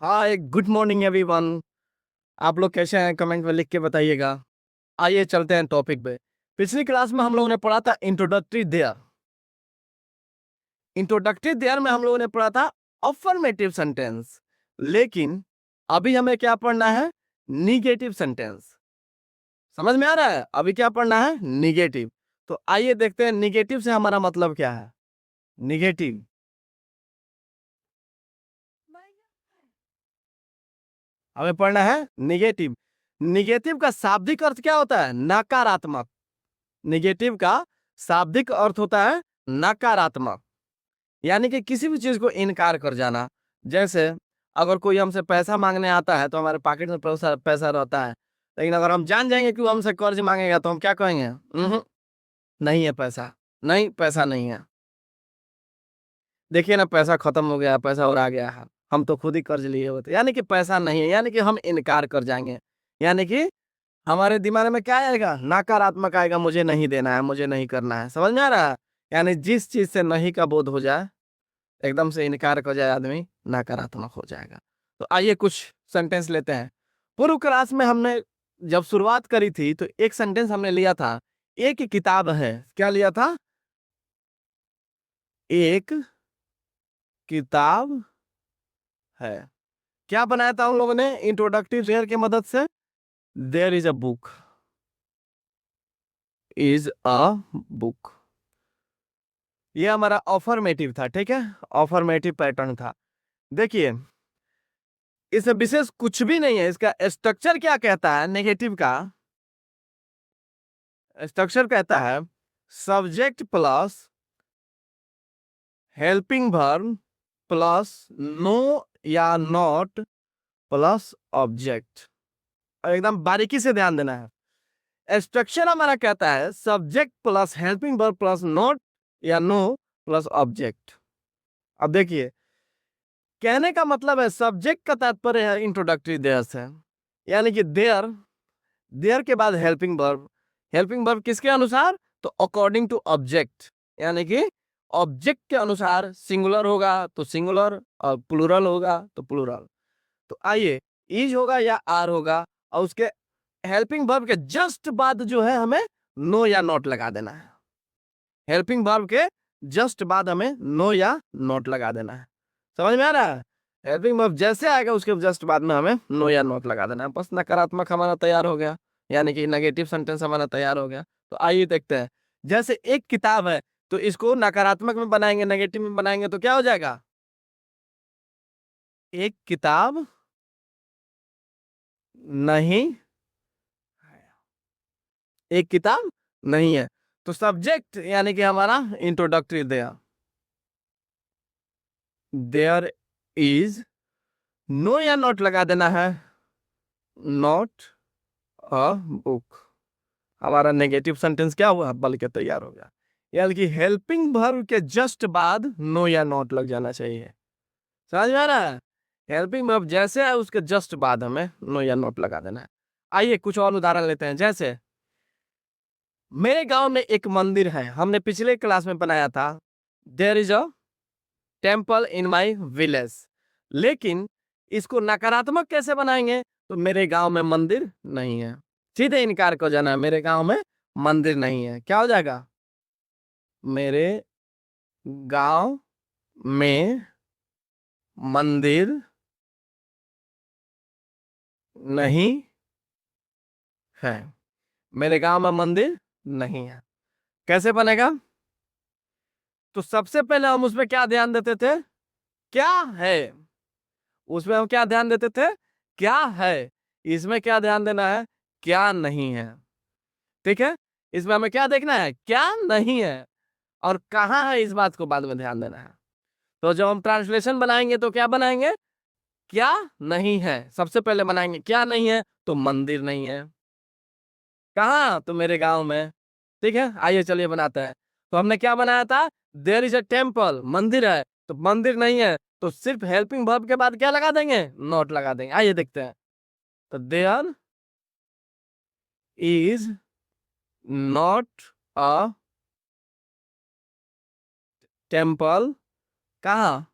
हाय, good morning everyone. आप लोग कैसे हैं? कमेंट में लिख के बताइएगा। आइए चलते हैं टॉपिक पे। पिछली क्लास में हम लोगों ने पढ़ा था इंट्रोडक्टरी देयर। इंट्रोडक्टरी देयर में हम लोगों ने पढ़ा था अफर्मेटिव सेंटेंस, लेकिन अभी हमें क्या पढ़ना है? Negative sentence. समझ में आ रहा है? अभी क्या पढ़ना है? निगेटिव। तो आइए देखते हैं निगेटिव से हमारा मतलब क्या है। निगेटिव हमें पढ़ना है निगेटिव। निगेटिव का शाब्दिक अर्थ क्या होता है? नकारात्मक। निगेटिव का शाब्दिक अर्थ होता है नकारात्मक, यानी कि किसी भी चीज को इनकार कर जाना। जैसे अगर कोई हमसे पैसा मांगने आता है तो हमारे पॉकेट में पैसा पैसा रहता है, लेकिन अगर हम जान जाएंगे कि वो हमसे कर्ज मांगेगा तो हम क्या कहेंगे? नहीं है पैसा, नहीं पैसा नहीं है। देखिए ना, पैसा खत्म हो गया, पैसा और आ गया है, हम तो खुद ही कर्ज लिए होते, यानी कि पैसा नहीं है, यानी कि हम इनकार कर जाएंगे। यानी कि हमारे दिमाग में क्या आएगा? नकारात्मक आएगा, मुझे नहीं देना है, मुझे नहीं करना है। समझ में आ रहा है? यानी जिस चीज से नहीं का बोध हो जाए, एकदम से इनकार कर जाए आदमी, नकारात्मक हो जाएगा। तो आइए कुछ सेंटेंस लेते हैं। पूर्व क्लास में हमने जब शुरुआत करी थी तो एक सेंटेंस हमने लिया था, एक किताब है। क्या लिया था? एक किताब है। क्या बनाया था उन लोगों ने इंट्रोडक्टिव शेयर की मदद से? There is a book. Is a book. ये हमारा ऑफर्मेटिव था, ठीक है? ऑफर्मेटिव पैटर्न था। देखिए, इसमें विशेष कुछ भी नहीं है। इसका स्ट्रक्चर क्या कहता है? नेगेटिव का स्ट्रक्चर कहता है subject plus helping verb plus no या नॉट प्लस ऑब्जेक्ट। और एकदम बारीकी से ध्यान देना है। स्ट्रक्चर हमारा कहता है subject plus helping verb plus not या नो प्लस ऑब्जेक्ट। अब देखिए, कहने का मतलब है सब्जेक्ट का तात्पर्य है इंट्रोडक्टरी देयर से, यानी कि देयर, देयर के बाद हेल्पिंग वर्ब। हेल्पिंग वर्ब किसके अनुसार? तो अकॉर्डिंग टू ऑब्जेक्ट, यानी कि ऑब्जेक्ट के अनुसार सिंगुलर होगा तो सिंगुलर और प्लूरल होगा तो प्लूरल। तो आइए, इज होगा या आर होगा, और उसके हेल्पिंग वर्ब के जस्ट बाद जो है हमें नो या नॉट लगा देना है। हेल्पिंग वर्ब के जस्ट बाद हमें नो या नॉट लगा देना है। समझ में आ रहा है? हेल्पिंग वर्ब जैसे आएगा उसके जस्ट बाद में हमें नो या नॉट लगा देना है। बस नकारात्मक हमारा तैयार हो गया, यानी कि नेगेटिव सेंटेंस हमारा तैयार हो गया। तो आइए देखते हैं। जैसे एक किताब है, तो इसको नकारात्मक में बनाएंगे, नेगेटिव में बनाएंगे तो क्या हो जाएगा? एक किताब नहीं है। एक किताब नहीं है। तो सब्जेक्ट यानी कि हमारा introductory there, there is, no या नॉट लगा देना है, नॉट अ बुक। हमारा नेगेटिव सेंटेंस क्या हुआ? बल के तैयार हो गया। यानी कि हेल्पिंग वर्ब के जस्ट बाद नो या नॉट लग जाना चाहिए। समझ में आ रहा है? हेल्पिंग वर्ब जैसे है उसके जस्ट बाद हमें नो या नॉट लगा देना है। आइए कुछ और उदाहरण लेते हैं। जैसे मेरे गांव में एक मंदिर है, हमने पिछले क्लास में बनाया था there is a temple in my village. लेकिन इसको नकारात्मक कैसे बनाएंगे? तो मेरे गांव में मंदिर नहीं है। सीधे इनकार कर जाना है, मेरे गांव में मंदिर नहीं है। क्या हो जाएगा? मेरे गांव में मंदिर नहीं है। मेरे गांव में मंदिर नहीं है। कैसे बनेगा? तो सबसे पहले हम उसमें क्या ध्यान देते थे? क्या है। उसमें हम क्या ध्यान देते थे? क्या है। इसमें क्या ध्यान देना है? क्या नहीं है। ठीक है? इसमें हमें क्या देखना है? क्या नहीं है। और कहाँ है, इस बात को बाद में ध्यान देना है। तो जब हम ट्रांसलेशन बनाएंगे तो क्या बनाएंगे? क्या नहीं है सबसे पहले बनाएंगे। क्या नहीं है? तो मंदिर नहीं है। कहाँ? तो मेरे गांव में। ठीक है, आइए चलिए बनाते हैं। तो हमने क्या बनाया था? देयर इज अ टेम्पल, मंदिर है। तो मंदिर नहीं है, तो सिर्फ हेल्पिंग वर्ब के बाद क्या लगा देंगे? नॉट लगा देंगे। आइए देखते हैं। तो there is not a temple. कहाँ?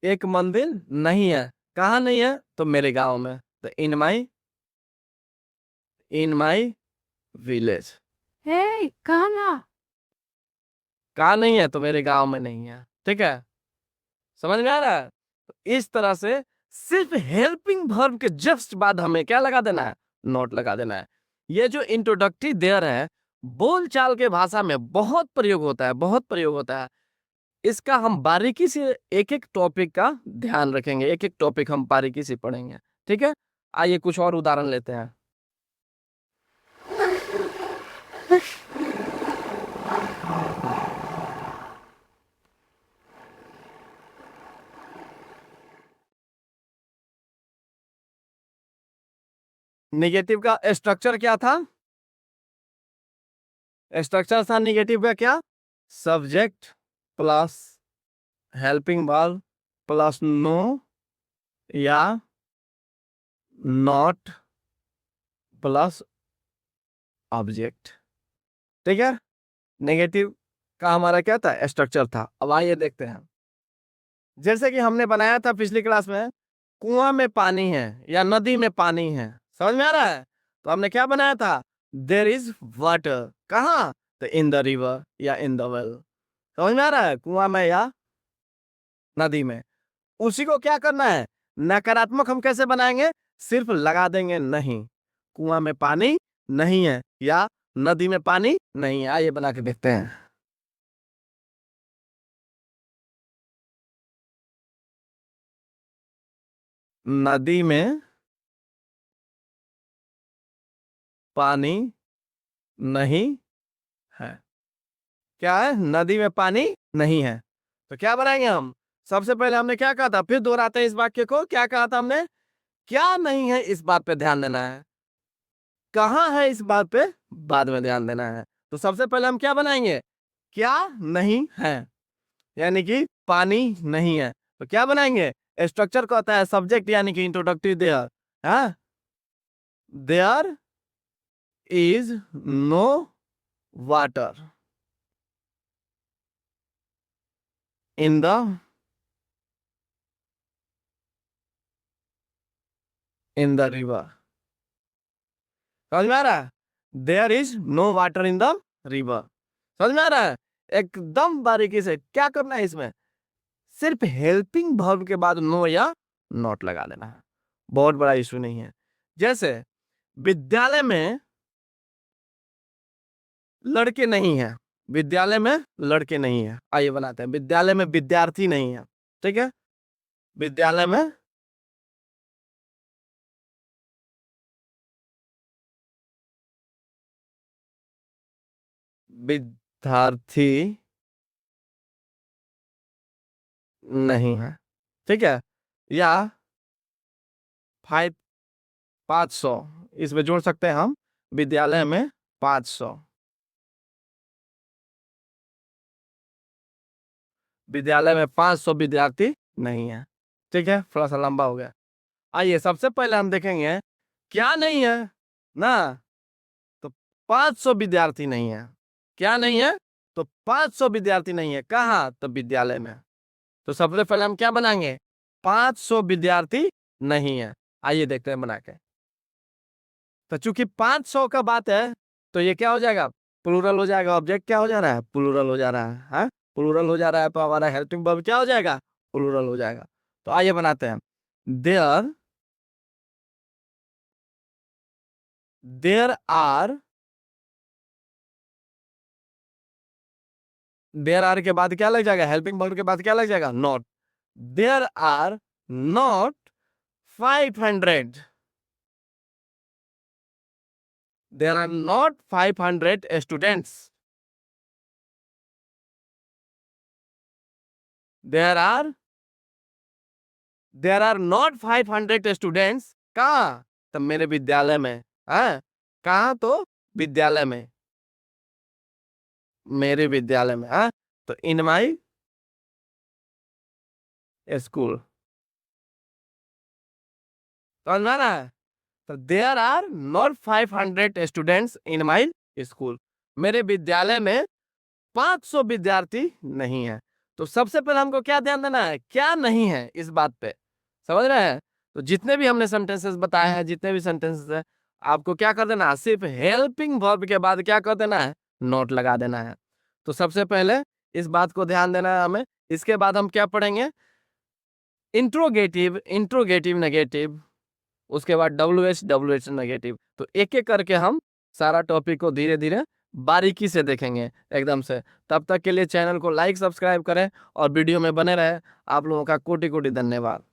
एक मंदिर नहीं है। कहाँ नहीं है? तो मेरे गांव में। तो इन माई विलेज। कहाँ नहीं है? तो मेरे गांव में नहीं है। ठीक है, समझ में आ रहा है? तो इस तरह से सिर्फ हेल्पिंग वर्ब के जस्ट बाद हमें क्या लगा देना है? नोट लगा देना है। ये जो इंट्रोडक्टरी देयर है, बोलचाल के भाषा में बहुत प्रयोग होता है, बहुत प्रयोग होता है। इसका हम बारीकी से एक एक टॉपिक का ध्यान रखेंगे, एक एक टॉपिक हम बारीकी से पढ़ेंगे। ठीक है, आइए कुछ और उदाहरण लेते हैं। निगेटिव का स्ट्रक्चर क्या था? स्ट्रक्चर था निगेटिव का क्या? Subject plus helping verb plus no या नॉट प्लस ऑब्जेक्ट। ठीक है, नेगेटिव का हमारा क्या था? स्ट्रक्चर था। अब आइए देखते हैं। जैसे कि हमने बनाया था पिछली क्लास में, कुआं में पानी है या नदी में पानी है। समझ में आ रहा है? तो हमने क्या बनाया था? There is water. कहाँ? तो इन द रिवर या इन द वेल। समझ में आ रहा है? कुआं में या नदी में। उसी को क्या करना है? नकारात्मक हम कैसे बनाएंगे? सिर्फ लगा देंगे नहीं। कुआं में पानी नहीं है या नदी में पानी नहीं है। आइए बना के देखते हैं। नदी में पानी नहीं है। क्या है? नदी में पानी नहीं है। तो क्या बनाएंगे हम? सबसे पहले हमने क्या कहा था? फिर दोहराते हैं इस वाक्य को। क्या कहा था हमने? क्या नहीं है, इस बात पे ध्यान देना है। कहाँ है, इस बात पे बाद में ध्यान देना है। तो सबसे पहले हम क्या बनाएंगे? क्या नहीं है, यानी कि पानी नहीं है। तो क्या बनाएंगे? स्ट्रक्चर कहता है सब्जेक्ट यानी कि इंट्रोडक्टरी देयर। हाँ, there is no water in the river. समझ में आ रहा है? There is no water in the river. समझ में आ रहा है? एकदम बारीकी से क्या करना है इसमें? सिर्फ हेल्पिंग वर्ब के बाद नो या नॉट लगा देना है। बहुत बड़ा इशू नहीं है। जैसे विद्यालय में लड़के नहीं है। विद्यालय में लड़के नहीं है। आइए बनाते हैं। विद्यालय में विद्यार्थी नहीं है। ठीक है, विद्यालय में विद्यार्थी नहीं है। ठीक है, या 500 इसमें जोड़ सकते हैं हम। विद्यालय में 500, विद्यालय में 500 विद्यार्थी नहीं है। ठीक है, थोड़ा सा लंबा हो गया। आइए सबसे पहले हम देखेंगे क्या नहीं है ना। तो 500 विद्यार्थी नहीं है। क्या नहीं है? तो 500 विद्यार्थी नहीं है। कहाँ? तो विद्यालय में। तो सबसे पहले हम क्या बनाएंगे? 500 विद्यार्थी नहीं है। आइए देखते हैं बना के। तो चूंकि 500 का बात है, तो ये क्या हो जाएगा? प्लूरल हो जाएगा। ऑब्जेक्ट क्या हो जा रहा है? प्लूरल हो जा रहा है। हाँ, प्लूरल हो जा रहा है, तो हमारा हेल्पिंग वर्ब क्या हो जाएगा? प्लूरल हो जाएगा। तो आइए बनाते हैं। देयर देयर आर के बाद क्या लग जाएगा? हेल्पिंग वर्ब के बाद क्या लग जाएगा? Not. There are not 500। There are not 500 students. There are not 500 students. कहाँ? तो मेरे विद्यालय में। है कहाँ? तो विद्यालय में, मेरे विद्यालय में। हाँ, तो इन माई स्कूल। समझ में आ रहा है? तो there are not 500 students in my school. मेरे विद्यालय में 500 विद्यार्थी नहीं है। तो सबसे पहले हमको क्या ध्यान देना है? क्या नहीं है, इस बात पे। समझ रहे हैं? तो जितने भी हमने सेंटेंसेस बताए हैं, जितने भी सेंटेंसेस है, आपको क्या कर देना है, सिर्फ हेल्पिंग वर्ब के बाद क्या कर देना है, नॉट लगा देना है। तो सबसे पहले इस बात को ध्यान देना है हमें। इसके बाद हम क्या पढ़ेंगे, इंट्रोगेटिव, इंट्रोगेटिव नेगेटिव, उसके बाद WH नेगेटिव। तो एक एक करके हम सारा टॉपिक को धीरे धीरे बारीकी से देखेंगे एकदम से। तब तक के लिए चैनल को लाइक सब्सक्राइब करें और वीडियो में बने रहे। आप लोगों का कोटि कोटि धन्यवाद।